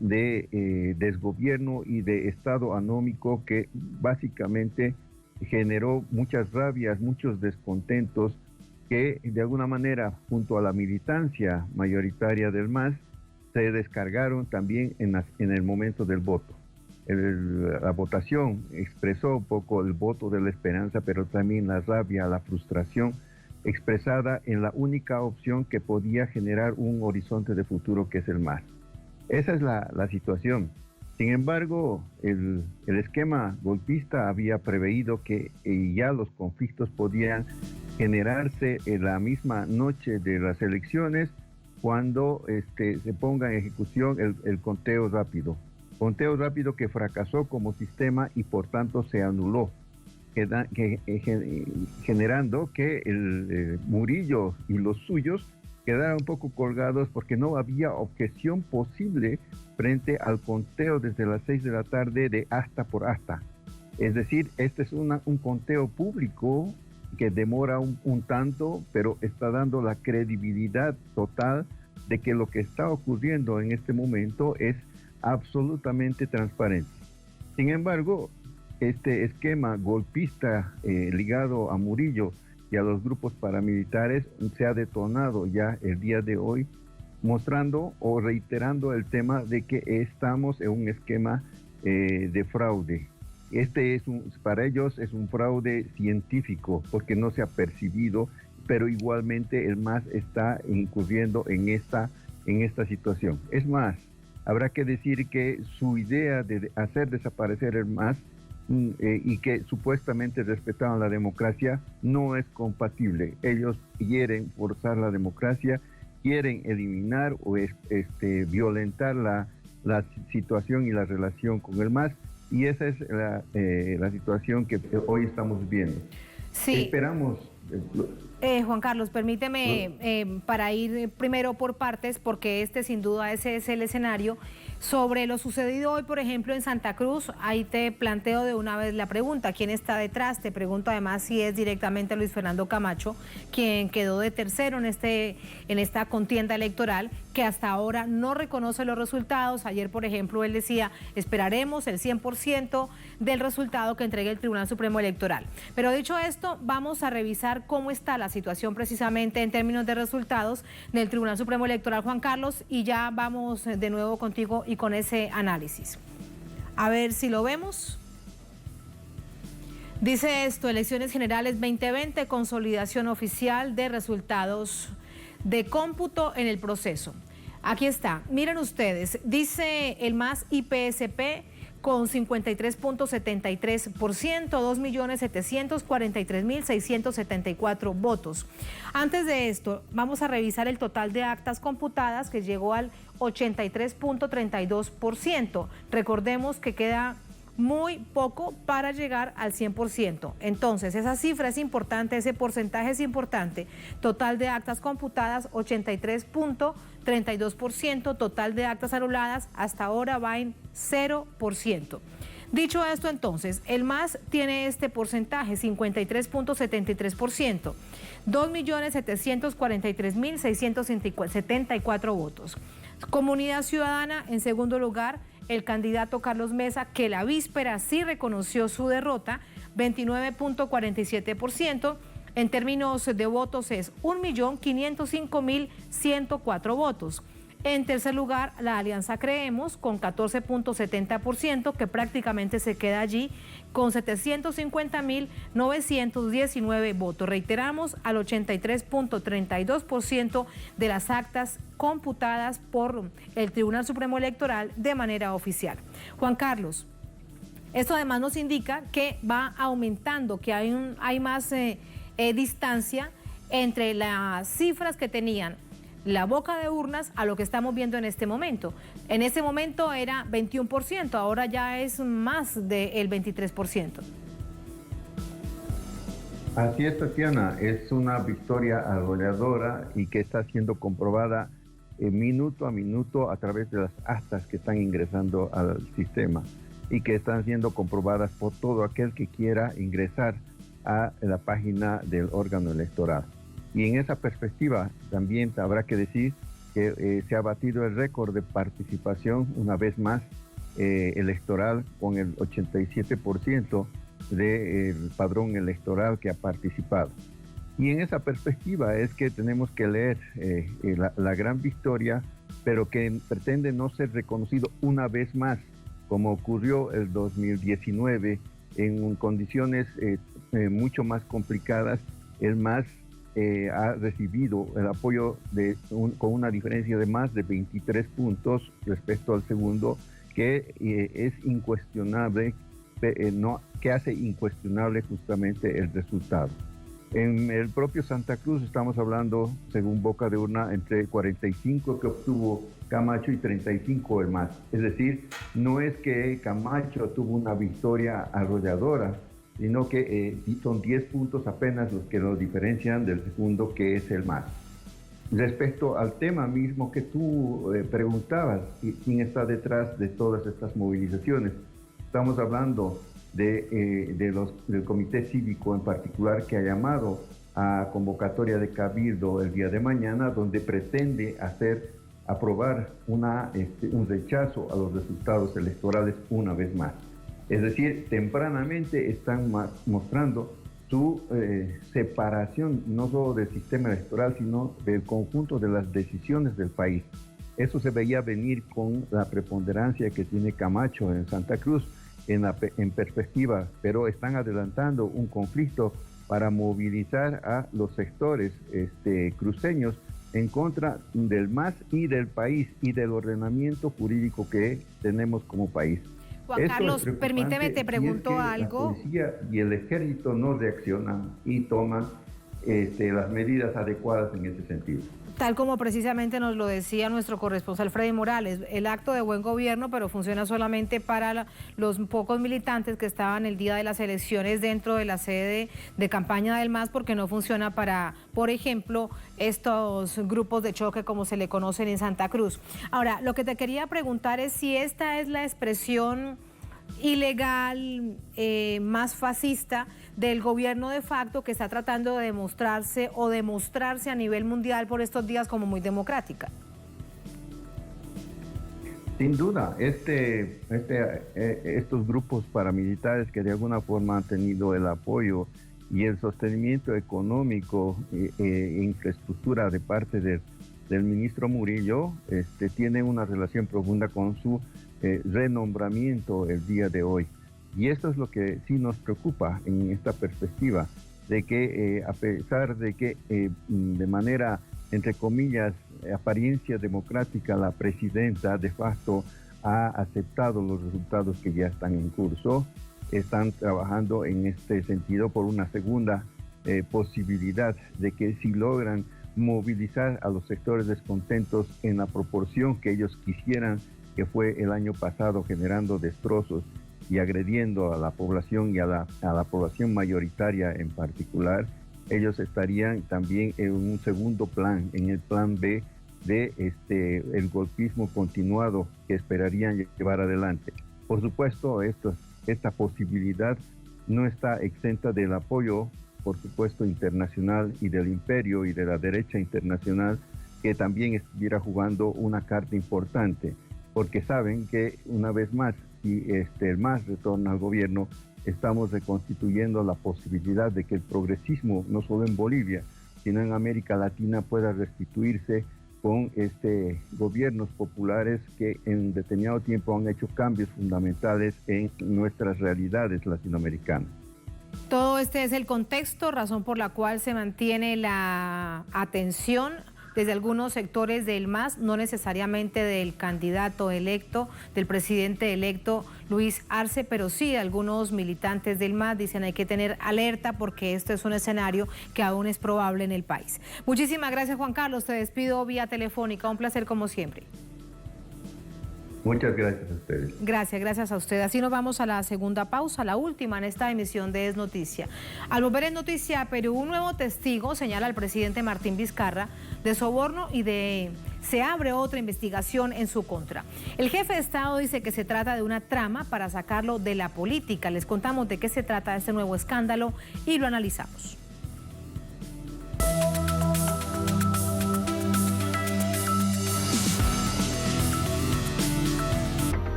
de desgobierno y de estado anómico que básicamente generó muchas rabias, muchos descontentos que de alguna manera, junto a la militancia mayoritaria del MAS, se descargaron también en el momento del voto. La votación expresó un poco el voto de la esperanza, pero también la rabia, la frustración expresada en la única opción que podía generar un horizonte de futuro, que es el MAS. Esa es la situación. Sin embargo, el esquema golpista había preveído que ya los conflictos podían generarse en la misma noche de las elecciones, cuando se ponga en ejecución el conteo rápido. Conteo rápido que fracasó como sistema y por tanto se anuló, generando que el Murillo y los suyos quedaran un poco colgados, porque no había objeción posible frente al conteo desde las 6 de la tarde de acta por acta. Es decir, este es un conteo público que demora un tanto, pero está dando la credibilidad total de que lo que está ocurriendo en este momento es absolutamente transparente. Sin embargo, este esquema golpista ligado a Murillo y a los grupos paramilitares se ha detonado ya el día de hoy, mostrando o reiterando el tema de que estamos en un esquema de fraude. Para ellos es un fraude científico, porque no se ha percibido, pero igualmente el MAS está incurriendo en esta en esta situación. Es más, habrá que decir que su idea de hacer desaparecer el MAS y que supuestamente respetaban la democracia no es compatible. Ellos quieren forzar la democracia, quieren eliminar o violentar la situación y la relación con el MAS, y esa es la situación que hoy estamos viendo. Sí. Esperamos... Juan Carlos, permíteme para ir primero por partes, porque sin duda ese es el escenario. Sobre lo sucedido hoy, por ejemplo, en Santa Cruz, ahí te planteo de una vez la pregunta: ¿quién está detrás? Te pregunto además si es directamente Luis Fernando Camacho, quien quedó de tercero en esta contienda electoral, que hasta ahora no reconoce los resultados. Ayer, por ejemplo, él decía: esperaremos el 100% del resultado que entregue el Tribunal Supremo Electoral. Pero dicho esto, vamos a revisar cómo está la situación precisamente en términos de resultados del Tribunal Supremo Electoral, Juan Carlos, y ya vamos de nuevo contigo y con ese análisis. A ver si lo vemos. Dice esto: elecciones generales 2020, consolidación oficial de resultados de cómputo en el proceso. Aquí está, miren ustedes, dice el MAS IPSP con 53.73%, 2.743.674 votos. Antes de esto, vamos a revisar el total de actas computadas, que llegó al 83.32%. Recordemos que queda muy poco para llegar al 100%. Entonces, esa cifra es importante, ese porcentaje es importante. Total de actas computadas, 83.32%. Total de actas anuladas, hasta ahora va en 0%. Dicho esto, entonces, el MAS tiene este porcentaje, 53.73%, 2.743.674 votos. Comunidad Ciudadana, en segundo lugar, el candidato Carlos Mesa, que la víspera sí reconoció su derrota, 29.47%. En términos de votos es 1.505.104 votos. En tercer lugar, la Alianza Creemos, con 14.70%, que prácticamente se queda allí, con 750.919 votos. Reiteramos, al 83.32% de las actas computadas por el Tribunal Supremo Electoral de manera oficial. Juan Carlos, esto además nos indica que va aumentando, que hay más distancia entre las cifras que tenían la boca de urnas a lo que estamos viendo en este momento. En ese momento era 21%, ahora ya es más del 23%. Así es, Tatiana, es una victoria arrolladora y que está siendo comprobada minuto a minuto a través de las actas que están ingresando al sistema y que están siendo comprobadas por todo aquel que quiera ingresar a la página del órgano electoral. Y en esa perspectiva también habrá que decir que se ha batido el récord de participación una vez más electoral, con el 87% del padrón electoral que ha participado. Y en esa perspectiva es que tenemos que leer la gran victoria, pero que pretende no ser reconocido una vez más, como ocurrió el 2019, en condiciones mucho más complicadas. El MAS ha recibido el apoyo con una diferencia de más de 23 puntos respecto al segundo, que es incuestionable, que hace incuestionable justamente el resultado. En el propio Santa Cruz estamos hablando, según boca de urna, entre 45 que obtuvo Camacho y 35 el MAS. Es decir, no es que Camacho tuvo una victoria arrolladora, sino que son 10 puntos apenas los que lo diferencian del segundo, que es el MAS. Respecto al tema mismo que tú preguntabas, ¿quién está detrás de todas estas movilizaciones? Estamos hablando del Comité Cívico en particular, que ha llamado a convocatoria de cabildo el día de mañana, donde pretende aprobar un rechazo a los resultados electorales una vez más. Es decir, tempranamente están mostrando su separación no solo del sistema electoral, sino del conjunto de las decisiones del país. Eso se veía venir con la preponderancia que tiene Camacho en Santa Cruz en perspectiva, pero están adelantando un conflicto para movilizar a los sectores cruceños en contra del MAS y del país y del ordenamiento jurídico que tenemos como país. Juan Carlos, permíteme, te pregunto algo. La policía y el ejército no reaccionan y toman las medidas adecuadas en ese sentido. Tal como precisamente nos lo decía nuestro corresponsal Freddy Morales, el acto de buen gobierno, pero funciona solamente para los pocos militantes que estaban el día de las elecciones dentro de la sede de campaña del MAS, porque no funciona para, por ejemplo, estos grupos de choque como se le conocen en Santa Cruz. Ahora, lo que te quería preguntar es si esta es la expresión ilegal, más fascista del gobierno de facto, que está tratando de demostrarse o demostrarse a nivel mundial por estos días como muy democrática. Sin duda, estos grupos paramilitares que de alguna forma han tenido el apoyo y el sostenimiento económico e infraestructura de parte del ministro Murillo, tienen una relación profunda con su renombramiento el día de hoy. Y esto es lo que sí nos preocupa en esta perspectiva, de que a pesar de que de manera, entre comillas, apariencia democrática, la presidenta de facto ha aceptado los resultados que ya están en curso, están trabajando en este sentido por una segunda posibilidad de que si logran movilizar a los sectores descontentos en la proporción que ellos quisieran, que fue el año pasado, generando destrozos y agrediendo a la población y a la población mayoritaria en particular, ellos estarían también en un segundo plan, en el plan B de el golpismo continuado que esperarían llevar adelante. Por supuesto, esta posibilidad no está exenta del apoyo, por supuesto, internacional y del imperio y de la derecha internacional, que también estuviera jugando una carta importante, porque saben que una vez más, si el MAS retorna al gobierno, estamos reconstituyendo la posibilidad de que el progresismo, no solo en Bolivia, sino en América Latina, pueda restituirse con gobiernos populares que en determinado tiempo han hecho cambios fundamentales en nuestras realidades latinoamericanas. Todo este es el contexto, razón por la cual se mantiene la atención desde algunos sectores del MAS, no necesariamente del candidato electo, del presidente electo Luis Arce, pero sí algunos militantes del MAS dicen hay que tener alerta porque esto es un escenario que aún es probable en el país. Muchísimas gracias, Juan Carlos, te despido vía telefónica, un placer como siempre. Muchas gracias a ustedes. Gracias a usted. Así nos vamos a la segunda pausa, la última en esta emisión de Es Noticia. Al volver en Noticia Perú, un nuevo testigo señala al presidente Martín Vizcarra de soborno y se abre otra investigación en su contra. El jefe de Estado dice que se trata de una trama para sacarlo de la política. Les contamos de qué se trata este nuevo escándalo y lo analizamos.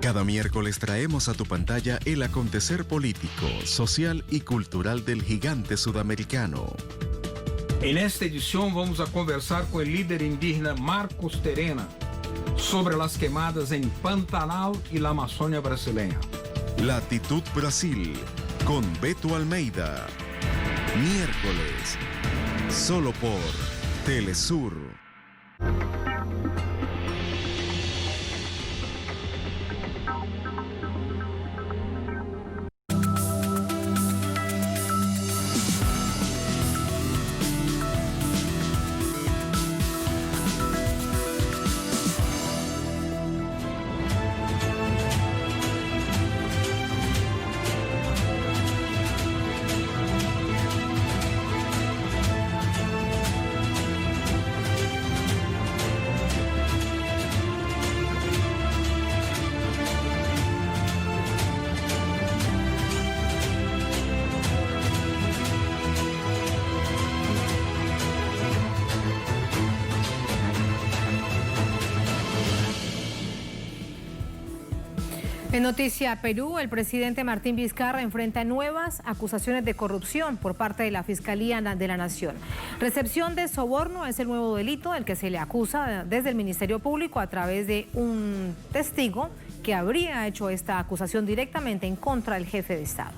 Cada miércoles traemos a tu pantalla el acontecer político, social y cultural del gigante sudamericano. En esta edición vamos a conversar con el líder indígena Marcos Terena sobre las quemadas en Pantanal y la Amazonia brasileña. Latitud Brasil, con Beto Almeida. Miércoles, solo por Telesur. En Noticia Perú, el presidente Martín Vizcarra enfrenta nuevas acusaciones de corrupción por parte de la Fiscalía de la Nación. Recepción de soborno es el nuevo delito del que se le acusa desde el Ministerio Público a través de un testigo que habría hecho esta acusación directamente en contra del jefe de Estado.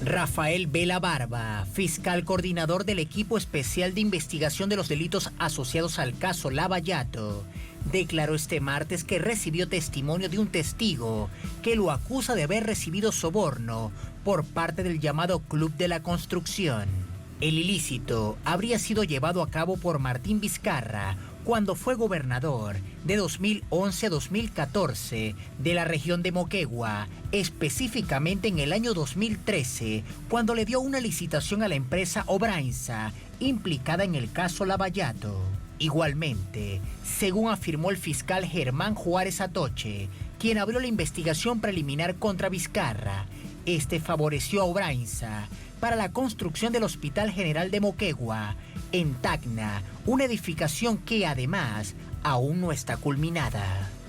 Rafael Vela Barba, fiscal coordinador del equipo especial de investigación de los delitos asociados al caso Lavallato, declaró este martes que recibió testimonio de un testigo que lo acusa de haber recibido soborno por parte del llamado Club de la Construcción. El ilícito habría sido llevado a cabo por Martín Vizcarra cuando fue gobernador de 2011 a 2014 de la región de Moquegua, específicamente en el año 2013, cuando le dio una licitación a la empresa Obrainsa, implicada en el caso Lavallato. Igualmente, según afirmó el fiscal Germán Juárez Atoche, quien abrió la investigación preliminar contra Vizcarra, este favoreció a Obrainsa para la construcción del Hospital General de Moquegua, en Tacna, una edificación que además aún no está culminada.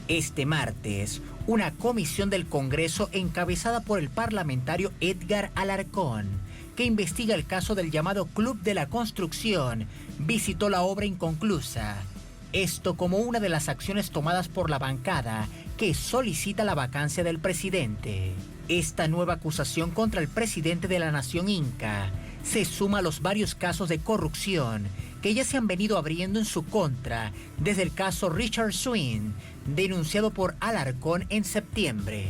Este martes, una comisión del Congreso encabezada por el parlamentario Edgar Alarcón, que investiga el caso del llamado Club de la Construcción, visitó la obra inconclusa. Esto como una de las acciones tomadas por la bancada que solicita la vacancia del presidente. Esta nueva acusación contra el presidente de la nación inca se suma a los varios casos de corrupción que ya se han venido abriendo en su contra desde el caso Richard Swing, denunciado por Alarcón en septiembre.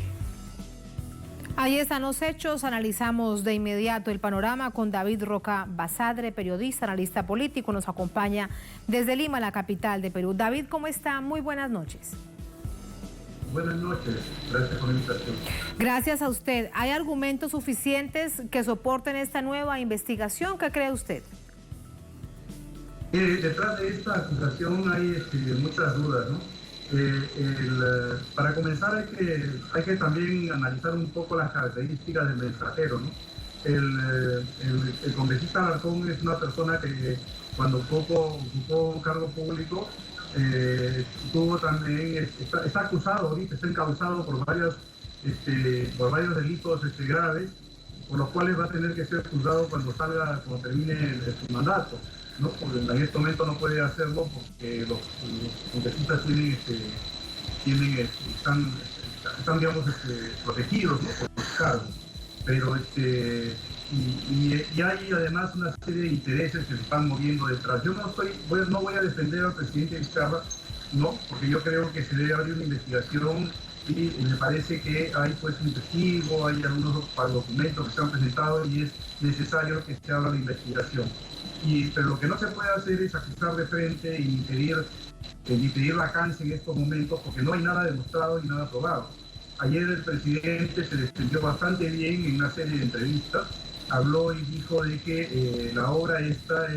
Ahí están los hechos. Analizamos de inmediato el panorama con David Roca Basadre, periodista, analista político. Nos acompaña desde Lima, la capital de Perú. David, ¿cómo está? Muy buenas noches. Buenas noches, gracias por la invitación. Gracias a usted. ¿Hay argumentos suficientes que soporten esta nueva investigación? ¿Qué cree usted? Detrás de esta acusación hay muchas dudas, ¿no? Para comenzar hay que también analizar un poco las características del mensajero, ¿no? El congresista Alarcón es una persona que cuando ocupó un cargo público tuvo también, está acusado ahorita, está encausado por varios delitos graves, por los cuales va a tener que ser juzgado cuando termine su mandato, ¿no? Porque en este momento no puede hacerlo porque los congresistas están digamos, protegidos, ¿no? Por los cargos. Pero y hay además una serie de intereses que se están moviendo detrás. Yo no voy a defender al presidente Vizcarra, no, porque yo creo que se debe abrir una investigación y me parece que hay pues un testigo, hay algunos documentos que se han presentado y es necesario que se abra la investigación. Pero lo que no se puede hacer es acusar de frente y impedir la vacancia en estos momentos porque no hay nada demostrado ni nada probado. Ayer el presidente se defendió bastante bien en una serie de entrevistas, habló y dijo de que la obra esta,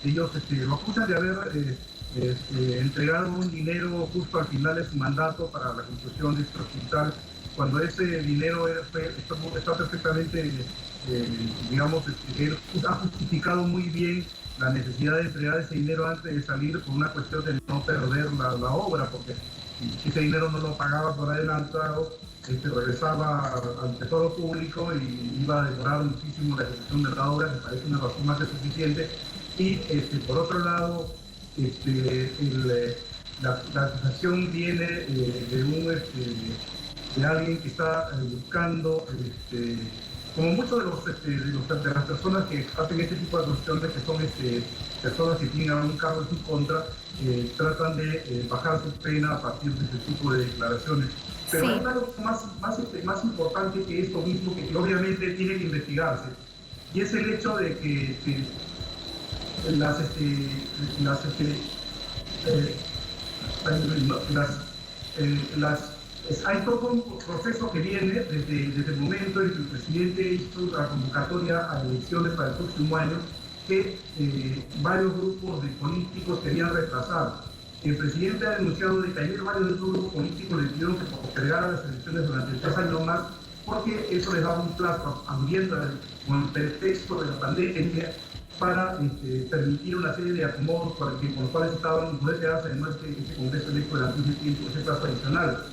ellos lo acusan de haber entregado un dinero justo al final de su mandato para la construcción de este hospital, cuando ese dinero está perfectamente, digamos, él ha justificado muy bien la necesidad de entregar ese dinero antes de salir por una cuestión de no perder la obra, porque si ese dinero no lo pagaba por adelantado, regresaba al tesoro público y iba a demorar muchísimo la ejecución de la obra. Me parece una razón más que suficiente. Y por otro lado, la acusación viene de alguien que está buscando, como muchos de las personas que hacen este tipo de acusaciones, que son personas que tienen algún cargo en su contra, tratan de bajar su pena a partir de ese tipo de declaraciones. Pero hay algo más importante que esto mismo, que obviamente tiene que investigarse, y es el hecho de que hay todo un proceso que viene desde el momento en que el presidente hizo la convocatoria a elecciones para el próximo año, que varios grupos de políticos querían retrasar. El presidente ha denunciado de que ayer varios de esos grupos políticos le pidieron que postergaran las elecciones durante 3 años más, porque eso les daba un plazo, ambiente con el pretexto de la pandemia, para permitir una serie de acomodos con los cuales estaban, poder quedarse además este Congreso electo durante ese tiempo, ese plazo adicional.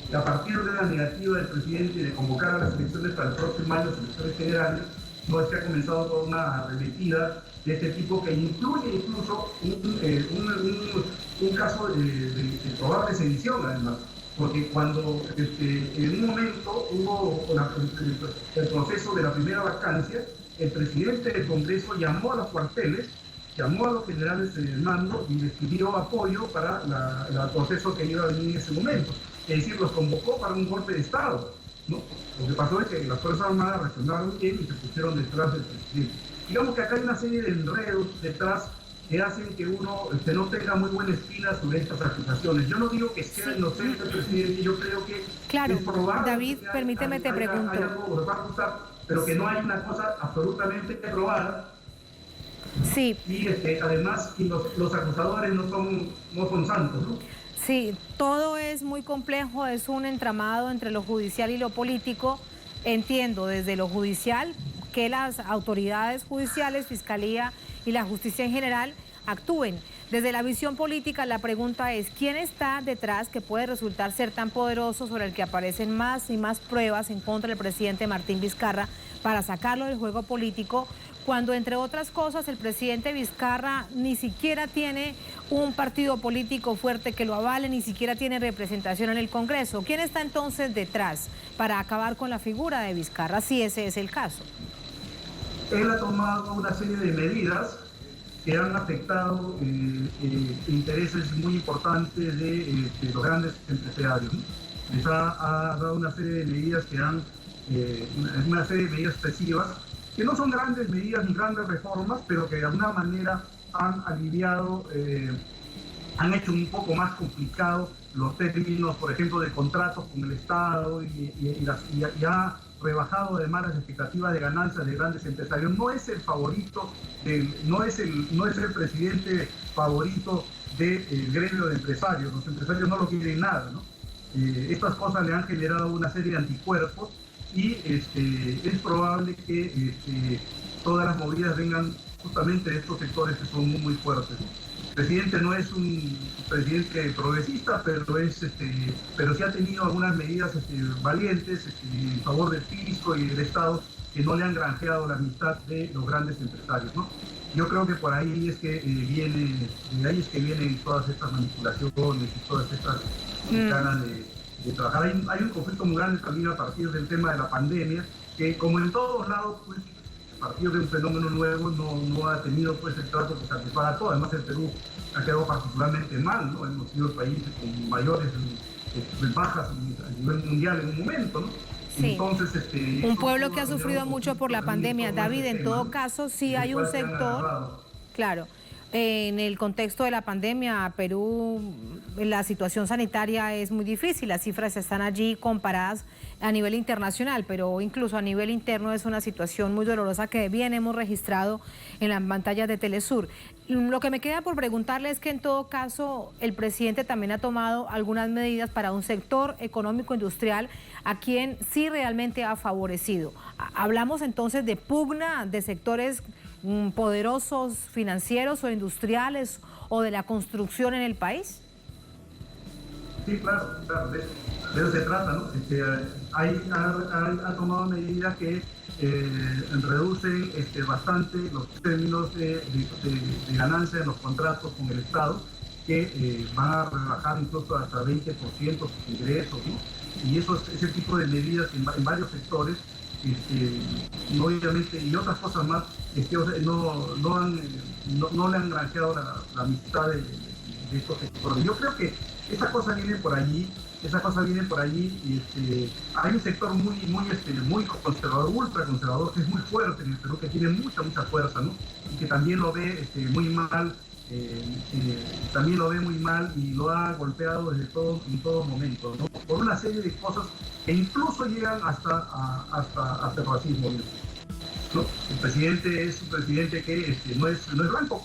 Y a partir de la negativa del presidente de convocar a las elecciones para el próximo año, las elecciones generales, no es que ha comenzado toda una arremetida de este tipo que incluye incluso un caso de probable sedición, además. porque cuando en un momento hubo el proceso de la primera vacancia, el presidente del Congreso llamó a los cuarteles, llamó a los generales del mando y les pidió apoyo para el proceso que iba a venir en ese momento. Es decir, los convocó para un golpe de Estado, ¿no? Lo que pasó es que las Fuerzas Armadas reaccionaron bien y se pusieron detrás del presidente. Digamos que acá hay una serie de enredos detrás que hacen que uno no tenga muy buena espina sobre estas acusaciones. Yo no digo que sea inocente el presidente, yo creo que claro, es probable. David, permíteme te pregunto. Hay algo que va a acusar, pero que no hay una cosa absolutamente probada. Sí. Y además los acusadores no son santos, ¿no? Sí, todo es muy complejo, es un entramado entre lo judicial y lo político. Entiendo desde lo judicial que las autoridades judiciales, Fiscalía y la justicia en general actúen. Desde la visión política, la pregunta es, ¿quién está detrás que puede resultar ser tan poderoso, sobre el que aparecen más y más pruebas en contra del presidente Martín Vizcarra para sacarlo del juego político, cuando, entre otras cosas, el presidente Vizcarra ni siquiera tiene un partido político fuerte que lo avale, ni siquiera tiene representación en el Congreso? ¿Quién está entonces detrás para acabar con la figura de Vizcarra, si ese es el caso? Él ha tomado una serie de medidas que han afectado intereses muy importantes de los grandes empresarios, ¿no? Les ha dado una serie de medidas que una serie de medidas excesivas, que no son grandes medidas ni grandes reformas, pero que de alguna manera han aliviado, han hecho un poco más complicado los términos, por ejemplo, de contratos con el Estado y ha rebajado además las expectativas de ganancias de grandes empresarios. No es el favorito, no es el presidente favorito del gremio de empresarios. Los empresarios no lo quieren nada, ¿no? Estas cosas le han generado una serie de anticuerpos y es probable que todas las movidas vengan justamente de estos sectores que son muy, muy fuertes. El presidente no es un presidente progresista, pero sí ha tenido algunas medidas valientes en favor del fisco y del Estado que no le han granjeado la amistad de los grandes empresarios, ¿no? Yo creo que por ahí es que vienen todas estas manipulaciones y todas estas ganas de trabajar. Hay un conflicto muy grande también a partir del tema de la pandemia, que como en todos lados, pues, a partir de un fenómeno nuevo no ha tenido pues el trato que satisfaga a todo. Además el Perú ha quedado particularmente mal, ¿no? Hemos sido el país con mayores bajas a nivel mundial en un momento, ¿no? Sí. Entonces, un pueblo que ha sufrido mucho por la pandemia. David, en todo caso, sí hay un sector, claro, en el contexto de la pandemia, Perú, la situación sanitaria es muy difícil, las cifras están allí comparadas a nivel internacional, pero incluso a nivel interno es una situación muy dolorosa que bien hemos registrado en las pantallas de Telesur. Lo que me queda por preguntarle es que en todo caso el presidente también ha tomado algunas medidas para un sector económico industrial a quien sí realmente ha favorecido. Hablamos entonces de pugna de sectores poderosos financieros o industriales o de la construcción en el país. Sí, claro, de eso se trata, ¿no? Ha tomado medidas que reducen bastante los términos de ganancia en los contratos con el Estado, que van a rebajar incluso hasta 20% sus ingresos, ¿no? Y ese tipo de medidas en varios sectores, obviamente, y otras cosas más, no le han granjeado la amistad de estos sectores. Yo creo que esa cosa viene por allí y hay un sector muy conservador, ultra conservador, que es muy fuerte en el Perú, que tiene mucha fuerza, ¿no? Y que también lo ve muy mal, y lo ha golpeado en todo momento, ¿no? Por una serie de cosas que incluso llegan hasta el racismo, ¿no? El presidente es un presidente que no es blanco,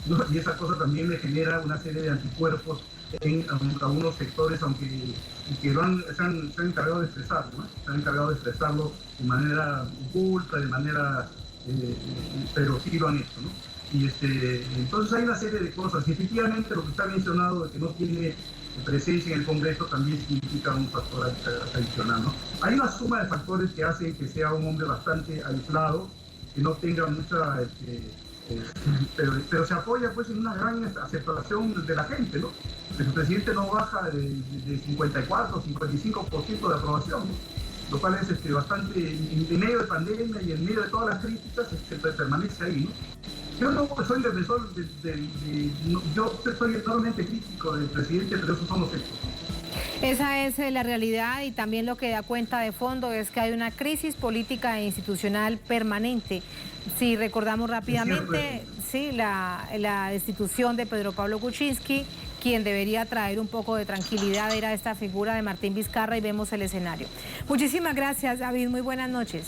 ¿no? Y esa cosa también le genera una serie de anticuerpos en algunos sectores, aunque se han encargado de expresarlo, ¿no? Se han encargado de expresarlo de manera oculta, pero sí lo han hecho, ¿no? Y entonces hay una serie de cosas. Y efectivamente lo que está mencionado de que no tiene presencia en el Congreso también significa un factor adicional, ¿no? Hay una suma de factores que hacen que sea un hombre bastante aislado, que no tenga mucha Pero se apoya pues en una gran aceptación de la gente, ¿no? Que su presidente no baja de 54 o 55% de aprobación, ¿no? Lo cual es bastante, en medio de pandemia y en medio de todas las críticas, permanece ahí, ¿no? Yo no soy defensor yo soy enormemente crítico del presidente, pero esos son los hechos. Esa es la realidad, y también lo que da cuenta de fondo es que hay una crisis política e institucional permanente. Si recordamos rápidamente, sí, la destitución de Pedro Pablo Kuczynski, quien debería traer un poco de tranquilidad era esta figura de Martín Vizcarra, y vemos el escenario. Muchísimas gracias, David, muy buenas noches.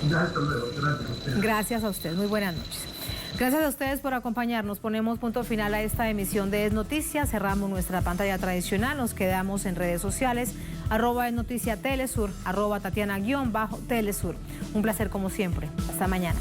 Hasta luego, gracias a ustedes. Gracias a usted, muy buenas noches. Gracias a ustedes por acompañarnos. Ponemos punto final a esta emisión de Es Noticias. Cerramos nuestra pantalla tradicional. Nos quedamos en redes sociales. @EsNoticiaTelesur, @Tatiana_Telesur. Un placer como siempre. Hasta mañana.